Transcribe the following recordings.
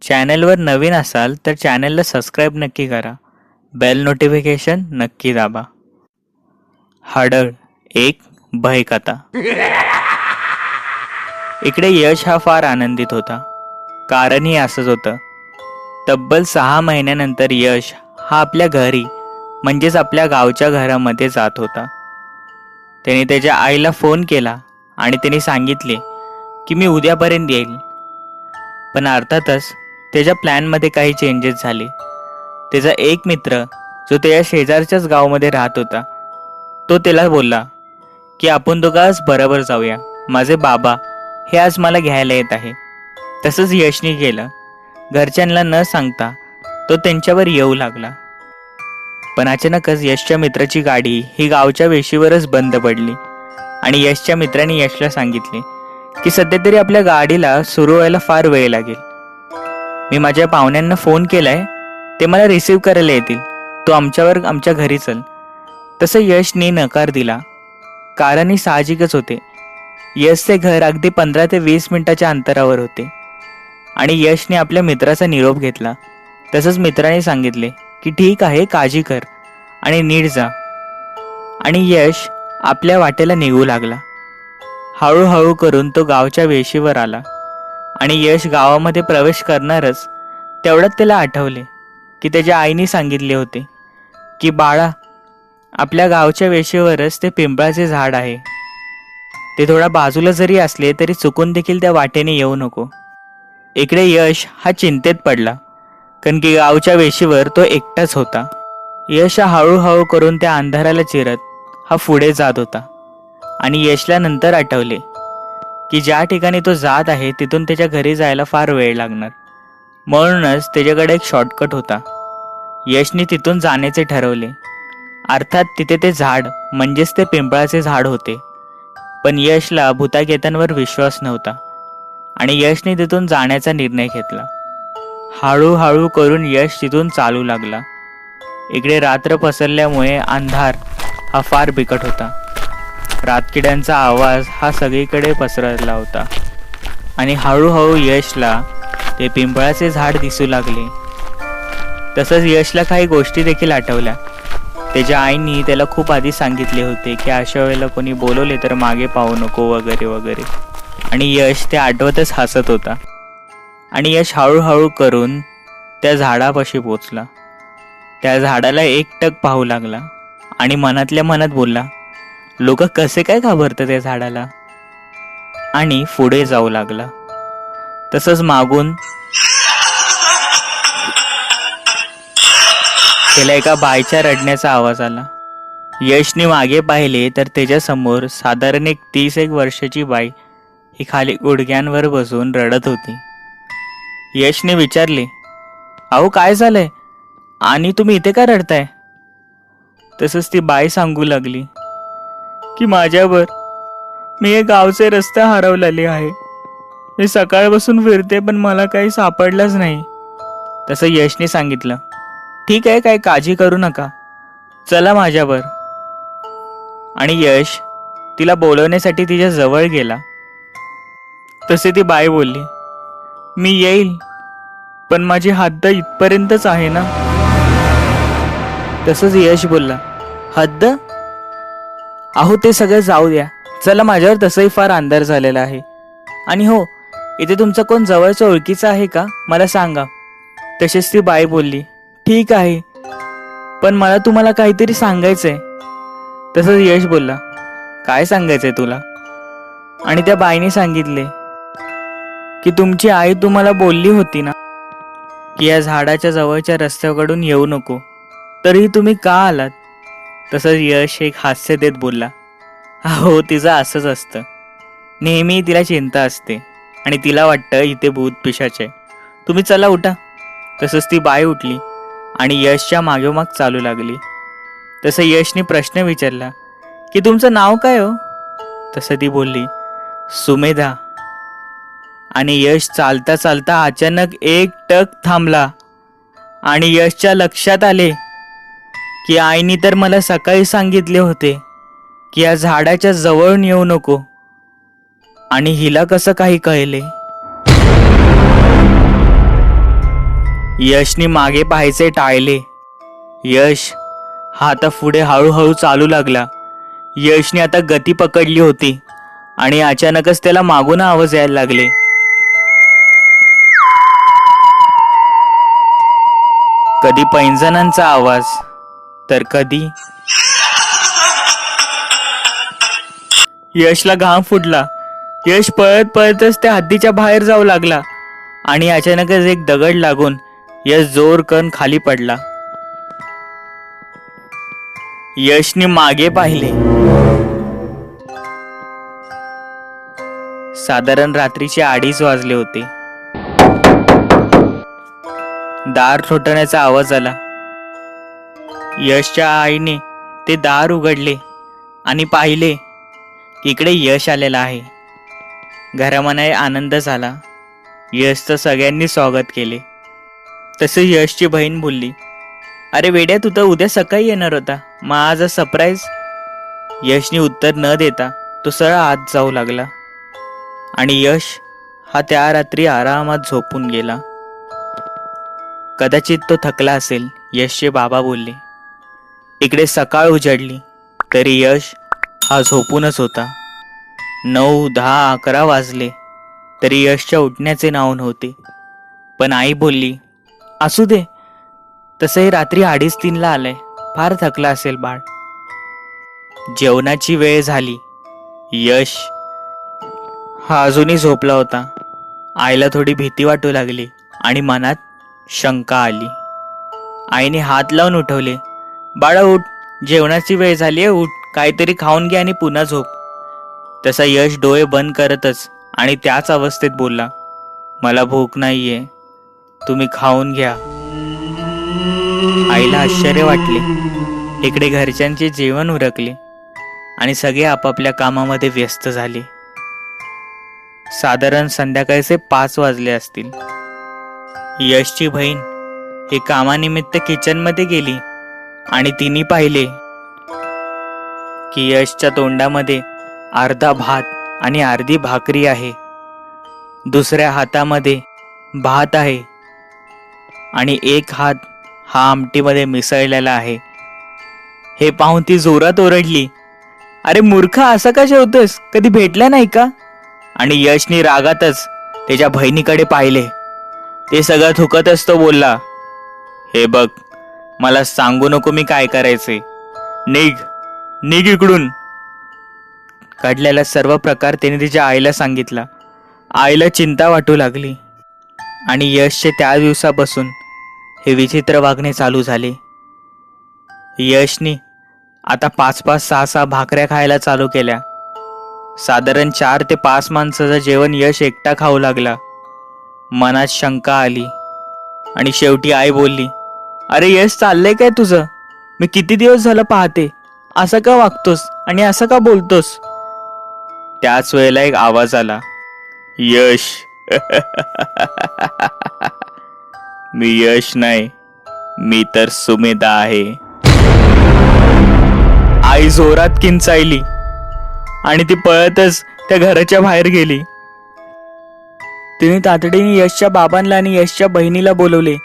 चॅनलवर नवीन असाल तर चॅनलला सबस्क्राईब नक्की करा. बेल नोटिफिकेशन नक्की दाबा. हडळ एक भयकथा. इकडे यश हा फार आनंदित होता. कारणही असंच होतं. तब्बल 6 महिन्यानंतर यश हा आपल्या घरी म्हणजेच आपल्या गावच्या घरामध्ये जात होता. त्याने त्याच्या आईला फोन केला आणि त्याने सांगितले की मी उद्यापर्यंत येईल. पण अर्थातच त्याच्या प्लॅनमध्ये काही चेंजेस झाले. त्याचा एक मित्र जो त्याच्या शेजारच्याच गावामध्ये राहत होता तो त्याला बोलला की आपण दोघं आज बरोबर जाऊया. माझे बाबा हे आज मला घ्यायला येत आहे. तसंच यशने केलं. घरच्यांना न सांगता तो त्यांच्यावर येऊ लागला. पण अचानकच यशच्या मित्राची गाडी ही गावच्या वेशीवरच बंद पडली आणि यशच्या मित्राने यशला सांगितले की सध्या तरी आपल्या गाडीला सुरू व्हायला फार वेळ लागेल. मी माझ्या पाहुण्यांना फोन केलाय, ते मला रिसीव्ह करायला येतील. तो आमच्या घरी चल. तसं यशने नकार दिला. कारणही साहजिकच होते. यशचे घर अगदी 15 ते 20 मिनिटाच्या अंतरावर होते आणि यशने आपल्या मित्राचा निरोप घेतला. तसंच मित्राने सांगितले की ठीक आहे, काळजी कर आणि नीट जा. आणि यश आपल्या वाटेला निघू लागला. हळूहळू करून तो गावच्या वेशीवर आला आणि यश गावामध्ये प्रवेश करणारच तेवढ्यात त्याला आठवले की त्याच्या आईने सांगितले होते की बाळा, आपल्या गावच्या वेशीवरच ते पिंपळाचे झाड आहे. ते थोडा बाजूला जरी असले तरी चुकून देखील त्या वाटेने येऊ नको. इकडे यश हा चिंतेत पडला कारण की गावच्या वेशीवर तो एकटाच होता. यश हळूहळू करून त्या अंधाराला चिरत हा पुढे जात होता आणि यशला नंतर आठवले की ज्या ठिकाणी तो जात आहे तिथून त्याच्या घरी जायला फार वेळ लागणार. म्हणूनच त्याच्याकडे एक शॉर्टकट होता. यशने तिथून जाण्याचे ठरवले. अर्थात तिथे ते झाड म्हणजेच ते पिंपळाचे झाड होते. पण यशला भूतागेतांवर विश्वास नव्हता आणि यशने तिथून जाण्याचा निर्णय घेतला. हळूहळू करून यश तिथून चालू लागला. इकडे रात्र पसरल्यामुळे अंधार हा फार बिकट होता. रातकिड्यांचा आवाज हा सगळीकडे पसरला होता आणि हळूहळू यशला ते पिंपळाचे झाड दिसू लागले. तसंच यशला काही गोष्टी देखील आठवल्या. त्याच्या आईनी त्याला खूप आधी सांगितले होते की अशा वेळेला कोणी बोलवले तर मागे पाहू नको वगैरे वगैरे. आणि यश ते आठवतच हसत होता. आणि यश हळूहळू करून त्या झाडापाशी पोचला. त्या झाडाला एकटक पाहू लागला आणि मनातल्या मनात बोलला, लोक कसे काय घाबरतात त्या झाडाला, आणि पुढे जाऊ लागला. तसंच मागून त्याला एका बाईच्या रडण्याचा आवाज आला. यशने मागे पाहिले तर त्याच्या समोर साधारण एक 30 वर्षाची बाई ही खाली गुडघ्यांवर बसून रडत होती. यशने विचारले, अहो काय झालंय आणि तुम्ही इथे का रडताय? तसंच ती बाई सांगू लागली की माझ्यावर मी हे गावचे रस्ते हरवलेले आहे. मी सकाळपासून फिरते पण मला काही सापडलंच नाही. तसं यशने सांगितलं, ठीक आहे, काही काळजी करू नका, चला माझ्यावर. आणि यश तिला बोलवण्यासाठी तिच्या जवळ गेला. तसे ती बाई बोलली, मी येईल पण माझी हद्द इथपर्यंतच आहे ना. तसंच यश बोलला, हद्द? अहो ते सगळं जाऊ द्या, चला माझ्यावर. तसंही फार अंधार झालेला आहे. आणि हो, इथे तुमचा कोण जवळचा ओळखीचा आहे का, मला सांगा. तशीच ती बाई बोलली, ठीक आहे पण मला तुम्हाला काहीतरी सांगायचंय. तसंच यश बोलला, काय सांगायचंय तुला? आणि त्या बाईने सांगितले की तुमची आई तुम्हाला बोलली होती ना की या झाडाच्या जवळच्या रस्त्याकडून येऊ नको, तरीही तुम्ही का आलात? तसंच यश एक हास्य देत बोलला, हो तिचं असंच असतं, नेहमी तिला चिंता असते आणि तिला वाटतं इथे भूत पिशाच आहे. तुम्ही चला उठा. तसंच ती बाई उठली आणि यशच्या मागोमाग चालू लागली. तसं यशने प्रश्न विचारला की तुमचं नाव काय हो? तसं ती बोलली, सुमेधा. आणि यश चालता चालता अचानक एक टक थांबला आणि यशच्या लक्षात आले की आईने तर मला सकाळी सांगितले होते की या झाडाच्या जवळ येऊ नको, आणि हिला कसं काही कळले? यशनी मागे पाहायचे टाळले. यश हा आता पुढे हळूहळू चालू लागला. यशने आता गती पकडली होती आणि अचानकच त्याला मागून आवाज यायला लागले. कधी पैंजणांचा आवाज तर कधी. यशला घाम फुटला. यश पळत पळतच त्या हद्दीच्या बाहेर जाऊ लागला आणि अचानकच एक दगड लागून यश जोर करून खाली पडला. यशने मागे पाहिले. साधारण रात्रीचे 2:30 वाजले होते. दार ठोठावण्याचा आवाज आला. यशच्या आईने ते दार उघडले आणि पाहिले की इकडे यश आलेला आहे. घरामध्ये आनंद झाला. यशचं सगळ्यांनी स्वागत केले. तसे यशची बहीण बोलली, अरे वेड्या, तू तर उद्या सकाळी येणार होता, मग आज सरप्राईज. यशने उत्तर न देता तो सरळ आत जाऊ लागला आणि यश हा त्या रात्री आरामात झोपून गेला. कदाचित तो थकला असेल, यशचे बाबा बोलले. इकडे सकाळ उजडली तरी यश हा झोपूनच होता. 9, 10, 11 वाजले तरी यशच्या उठण्याचे नाव नव्हते. पण आई बोलली, असू दे, तसंही रात्री 2:30-3 आलाय, फार थकला असेल बाळ. जेवणाची वेळ झाली. यश हा अजूनही झोपला होता. आईला थोडी भीती वाटू लागली आणि मनात शंका आली. आईने हात लावून उठवले, बाळा उठ, जेवणाची वेळ झाली आहे, उठ, काहीतरी खाऊन घे आणि पुन्हा झोप. तसा यश डोळे बंद करतच आणि त्याच अवस्थेत बोलला, मला भूक नाहीये, तुम्ही खाऊन घ्या. आईला आश्चर्य वाटले. इकडे घरच्यांचे जेवण उरकले आणि सगळे आपापल्या कामामध्ये व्यस्त झाले. साधारण संध्याकाळचे 5 वाजले असतील. यशची बहीण ही कामानिमित्त किचनमध्ये गेली आणि तिने पाहिले की यशच्या तोंडामध्ये अर्धा भात आणि अर्धी भाकरी आहे. दुसऱ्या हातामध्ये भात आहे आणि एक हात हा आमटीमध्ये मिसळलेला आहे. हे पाहून ती जोरात ओरडली, अरे मूर्खा, असं का जेवतोस, कधी भेटला नाही का? आणि यशनी रागातच त्याच्या बहिणीकडे पाहिले. ते सगळं थुकतच तो बोलला, हे बघ, मला सांगू नको मी काय करायचे, निघ निघ इकडून. घडलेला सर्व प्रकार त्याने तिच्या आईला सांगितला. आईला चिंता वाटू लागली आणि यशचे त्या दिवसापासून हे विचित्र वागणे चालू झाले. यशनी आता 5-5, 6-6 भाकऱ्या खायला चालू केल्या. साधारण 4 ते 5 माणसाचं जेवण यश एकटा खाऊ लागला. मनात शंका आली आणि शेवटी आई बोलली, अरे यश, चाललंय काय तुझं? मी किती दिवस झालं पाहते, असं का वागतोस आणि असं का बोलतोस? त्याच वेळेला एक आवाज आला, यश. मी यश नाही, मी तर सुमेधा आहे. आई जोरात किंचाळली आणि ती पळतच त्या घराच्या बाहेर गेली. तिने तातडीने यशच्या बाबांना आणि यशच्या बहिणीला बोलवले.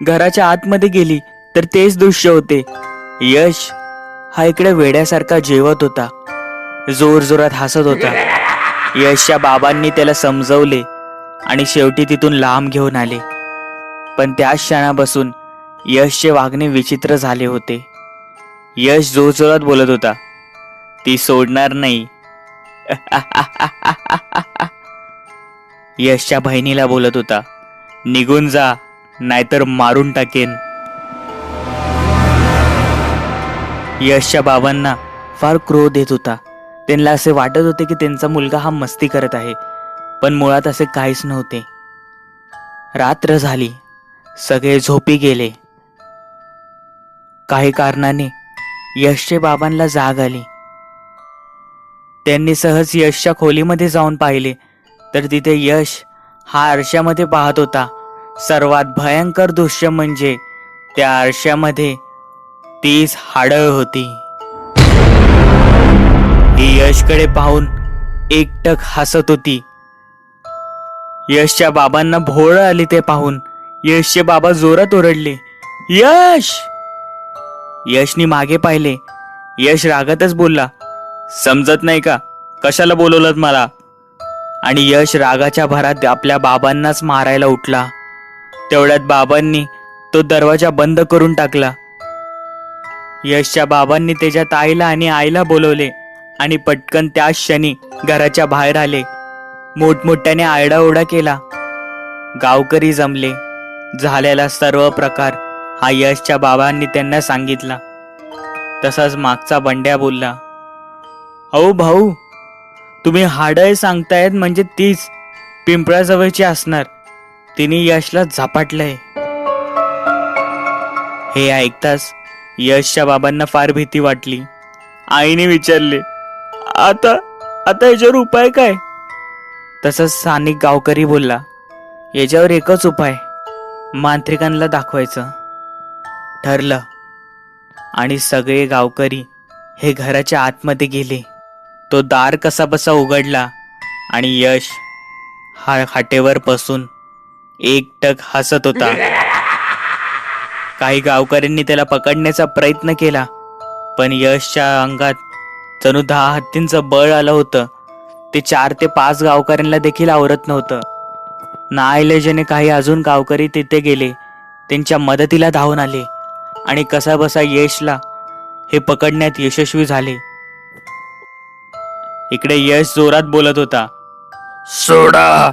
घराच्या आतमध्ये गेली तर तेच दृश्य होते. यश हा इकडे वेड्यासारखा जेवत होता, जोर जोरात हसत होता. यशच्या बाबांनी त्याला समजवले आणि शेवटी तिथून लांब घेऊन आले. पण त्याच क्षणापासून यशचे वागणे विचित्र झाले होते. यश जोरजोरात बोलत होता, ती सोडणार नाही. यशच्या बहिणीला बोलत होता, निघून जा, नाहीतर मारून टाकेन. यशच्या बाबांना फार क्रोध येत होता. त्यांना असे वाटत होते की त्यांचा मुलगा हा मस्ती करत आहे, पण मुळात असे काहीच नव्हते. रात्र झाली, सगळे झोपी गेले. काही कारणाने यशच्या बाबांना जाग आली. त्यांनी सहज यशच्या खोलीमध्ये जाऊन पाहिले तर तिथे यश हा आरशामध्ये पाहत होता. सर्वात भयंकर दृश्य म्हणजे त्या आरशामध्ये 30 हाडं होती. ही यशकडे पाहून एकटक हसत होती. यशच्या बाबांना भोळ आली ते पाहून. यशचे बाबा जोरात ओरडले, यश. यशनी मागे पाहिले. यश रागातच बोलला, समजत नाही का, कशाला बोलवलं मला? आणि यश रागाच्या भरात आपल्या बाबांनाच मारायला उठला. तेवढ्यात बाबांनी तो दरवाजा बंद करून टाकला. यशच्या बाबांनी त्याच्या ताईला आणि आईला बोलवले आणि पटकन त्याच क्षणी घराच्या बाहेर आले. मोठमोठ्याने आरडाओरडा केला. गावकरी जमले. झालेला सर्व प्रकार हा यशच्या बाबांनी त्यांना सांगितला. तसाच मागचा बंड्या बोलला, अहो भाऊ, तुम्ही हाडं सांगतायत म्हणजे तीच पिंपळाजवळची असणार. तिने यशला झपाटलंय. हे ऐकताच यशच्या बाबांना फार भीती वाटली. आईने विचारले, आता आता याच्यावर उपाय काय? तसंच स्थानिक गावकरी बोलला, याच्यावर एकच उपाय, मांत्रिकांना दाखवायचं. ठरलं. आणि सगळे गावकरी हे घराच्या आतमध्ये गेले. तो दार कसा बसा उघडला आणि यश हा खाटेवर बसून एकटक हसत होता. काही गावकऱ्यांनी त्याला पकडण्याचा प्रयत्न केला, पण यशच्या अंगात जणू 10 हत्तींचं बळ आलं होतं. ते 4 ते 5 गावकऱ्यांना देखील आवरत नव्हतं. नाईलाजाने काही अजून गावकरी तिथे गेले. त्यांच्या मदतीला धावून आले आणि कसा बसा यशला हे पकडण्यात यशस्वी झाले. इकडे यश जोरात बोलत होता, सोडा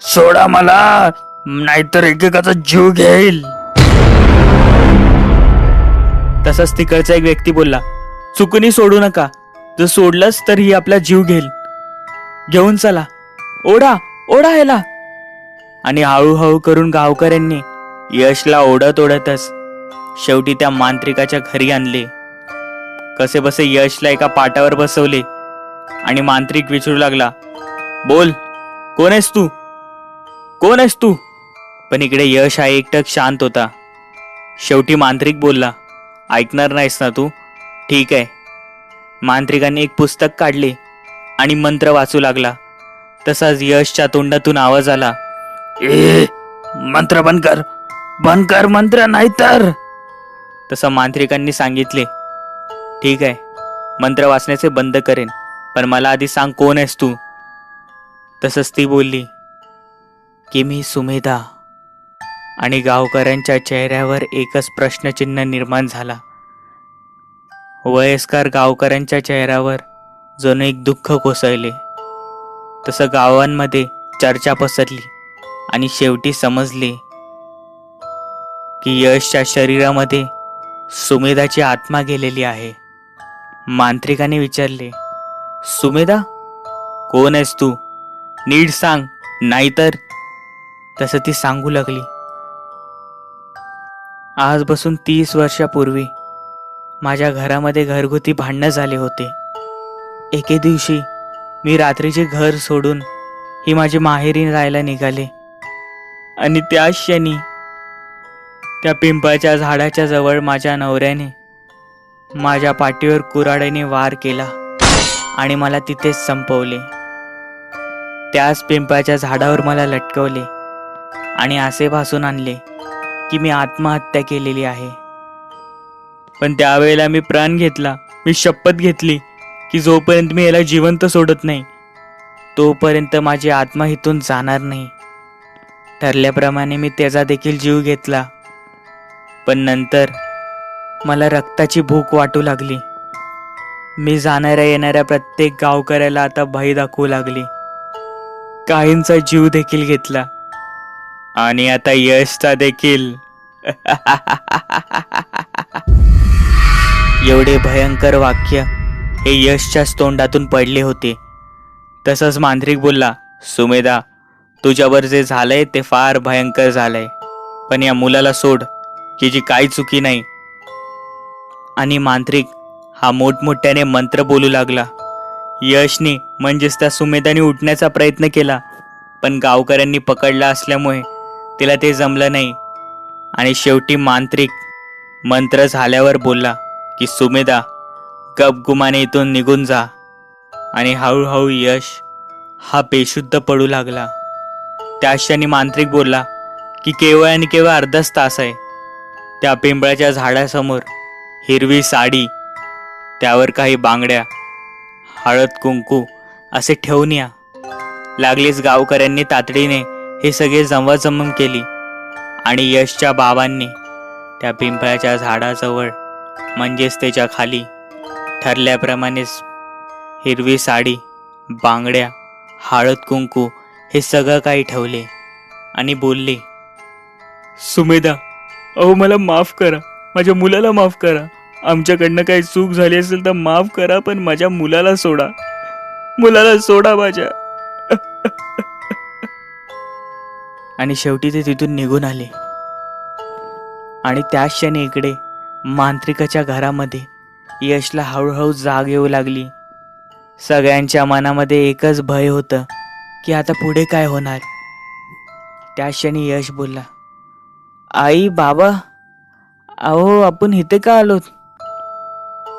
सोडा मला, नाहीतर एकेकाचा जीव घेईल. तसंच तिकडचा एक व्यक्ती बोलला, चुकूनही सोडू नका, जर सोडलंच तर ही आपला जीव घेईल. घेऊन चला, ओढा ओढा ह्याला. आणि हळूहळू करून गावकऱ्यांनी यशला ओढत ओढतच शेवटी त्या मांत्रिकाच्या घरी आणले. कसे बसे यशला एका पाटावर बसवले आणि मांत्रिक विचारू लागला, बोल, कोण आहेस तू, कोण आहेस तू? पण इकडे यश हा एकटक शांत होता. शेवटी मांत्रिक बोलला, ऐकणार नाहीस ना तू? ठीक आहे. मांत्रिकाने एक पुस्तक काढले आणि मंत्र वाचू लागला. तसाच यशच्या तोंडातून आवाज आला, मंत्र बंद कर, बंद कर मंत्र, नाहीतर. तसं मांत्रिकांनी सांगितले, ठीक आहे, मंत्र वाचण्याचे बंद करेन, पण मला आधी सांग, कोण आहेस तू? तसंच ती बोलली की मी सुमेधा. आणि गावकऱ्यांच्या चेहऱ्यावर एकच प्रश्नचिन्ह निर्माण झाला. वयस्कर गावकऱ्यांच्या चेहऱ्यावर जणू एक दुःख कोसळले. तसं गावांमध्ये चर्चा पसरली आणि शेवटी समजले की यशच्या शरीरामध्ये सुमेधाची आत्मा गेलेली आहे. मांत्रिकाने विचारले, सुमेधा, कोण आहेस तू? नीट सांग, नाहीतर. तसं ती सांगू लागली, आजपासून 30 वर्षापूर्वी माझ्या घरामध्ये घरगुती भांडणं झाले होते. एके दिवशी मी रात्रीचे घर सोडून ही माझी माहेरी राहायला निघाले आणि त्याच क्षणी त्या पिंपळाच्या झाडाच्या जवळ माझ्या नवऱ्याने माझ्या पाठीवर कुऱ्हाडीने वार केला आणि मला तिथेच संपवले. त्याच पिंपळाच्या झाडावर मला लटकवले आणि असे भासून आणले की मी आत्महत्या केलेली आहे. पण त्यावेळेला मी प्राण घेतला. मी शपथ घेतली की जोपर्यंत मी याला जिवंत सोडत नाही तोपर्यंत माझी आत्मा इथून जाणार नाही. ठरल्याप्रमाणे मी त्याचा देखील जीव घेतला. पण नंतर मला रक्ताची भूक वाटू लागली. मी जाणाऱ्या येणाऱ्या प्रत्येक गावकऱ्याला आता भय दाखवू लागली. काहींचा जीव देखील घेतला आणि आता यशचा देखील. एवढे भयंकर वाक्य हे यशच्याच तोंडातून पडले होते. तसंच मांत्रिक बोलला, सुमेधा, तुझ्यावर जे झालंय ते फार भयंकर झालंय, पण या मुलाला सोड की जी काही चुकी नाही. आणि मांत्रिक हा मोठमोठ्याने मंत्र बोलू लागला. यशने म्हणजेच त्या सुमेधाने उठण्याचा प्रयत्न केला, पण गावकऱ्यांनी पकडला असल्यामुळे तिला ते जमलं नाही. आणि शेवटी मांत्रिक मंत्र झाल्यावर बोलला की सुमेधा, गपगुमाने इथून निघून जा. आणि हळूहळू यश हा बेशुद्ध पडू लागला. त्या क्षणी मांत्रिक बोलला की केवळ आणि केवळ अर्धाच तास आहे. त्या पिंपळाच्या झाडासमोर हिरवी साडी, त्यावर काही बांगड्या, हळद कुंकू असे ठेवून या. लागलीच गावकऱ्यांनी तातडीने हे सगळे जमवाजमम केली आणि यशच्या बाबांनी त्या पिंपळाच्या झाडाजवळ म्हणजेच त्याच्या खाली ठरल्याप्रमाणेच हिरवी साडी, बांगड्या, हळद कुंकू हे सगळं काही ठेवले आणि बोलले, सुमेधा, अहो मला माफ करा, माझ्या मुलाला माफ करा. आमच्याकडनं काही चूक झाली असेल तर माफ करा, पण माझ्या मुलाला सोडा, मुलाला सोडा माझ्या. आणि शेवटी ते तिथून निघून आले. आणि त्याच क्षणी इकडे मांत्रिकाच्या घरामध्ये यशला हळूहळू जाग येऊ लागली. सगळ्यांच्या मनामध्ये एकच भय होतं की आता पुढे काय होणार. त्या क्षणी यश बोलला, आई, बाबा, अहो आपण इथे का आलोत?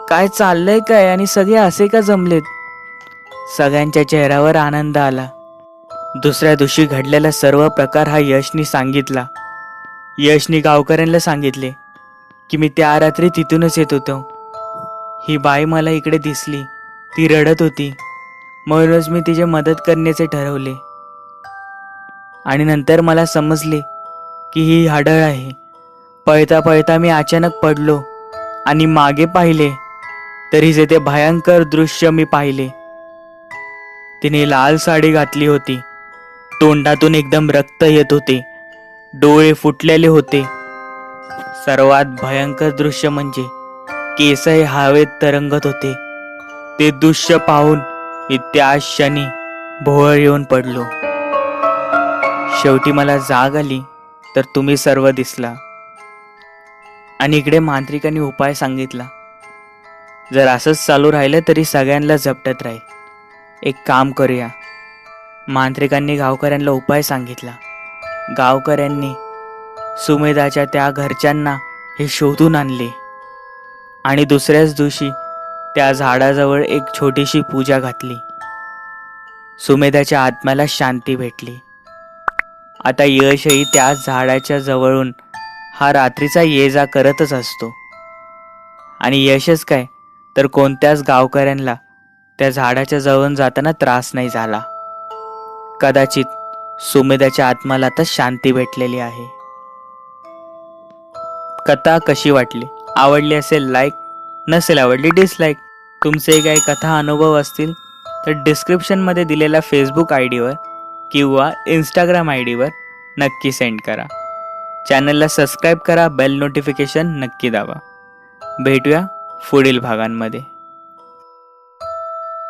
काय चाललंय काय आणि सगळे असे का जमलेत? सगळ्यांच्या चेहऱ्यावर आनंद आला. दुसऱ्या दिवशी घडलेला सर्व प्रकार हा यशनी सांगितला. यशनी गावकऱ्यांना सांगितले की मी त्या रात्री तिथूनच येत होतो. ही बाई मला इकडे दिसली, ती रडत होती, म्हणूनच मी तिची मदत करण्याचे ठरवले. आणि नंतर मला समजले की ही हाडळ आहे. पळता पळता मी अचानक पडलो आणि मागे पाहिले तरीच ते भयंकर दृश्य मी पाहिले. तिने लाल साडी घातली होती, तोंडातून एकदम रक्त येत होते, डोळे फुटलेले होते. सर्वात भयंकर दृश्य म्हणजे केस हे हवेत तरंगत होते. ते दृश्य पाहून मी त्या क्षणी भोवळ येऊन पडलो. शेवटी मला जाग आली तर तुम्ही सर्व दिसला. आणि इकडे मांत्रिकांनी उपाय सांगितला. जर असंच चालू राहिलं तरी सगळ्यांना झपटत राहील. एक काम करूया. मांत्रिकांनी गावकऱ्यांना उपाय सांगितला. गावकऱ्यांनी सुमेधाच्या त्या घरच्यांना हे शोधून आणले आणि दुसऱ्याच दिवशी त्या झाडाजवळ एक छोटीशी पूजा घातली. सुमेधाच्या आत्म्याला शांती भेटली. आता यशही त्या झाडाच्या जवळून हा रात्रीचा ये जा करतच असतो. आणि यशच काय तर कोणत्याच गावकऱ्यांना त्या झाडाच्या जवळून जाताना त्रास नाही झाला. कदाचित सुमेधाच्या आत्म्याला आता शांती भेटलेली आहे. कथा कशी वाटली? आवडली असेल लाईक, नसेल आवडली डिसलाईक. तुमचे काही कथा अनुभव असतील तर डिस्क्रिप्शनमध्ये दिलेल्या फेसबुक आयडीवर किंवा इंस्टाग्राम आयडीवर नक्की सेंड करा. चॅनलला सबस्क्राईब करा, बेल नोटिफिकेशन नक्की दाबा. भेटूया पुढील भागांमध्ये.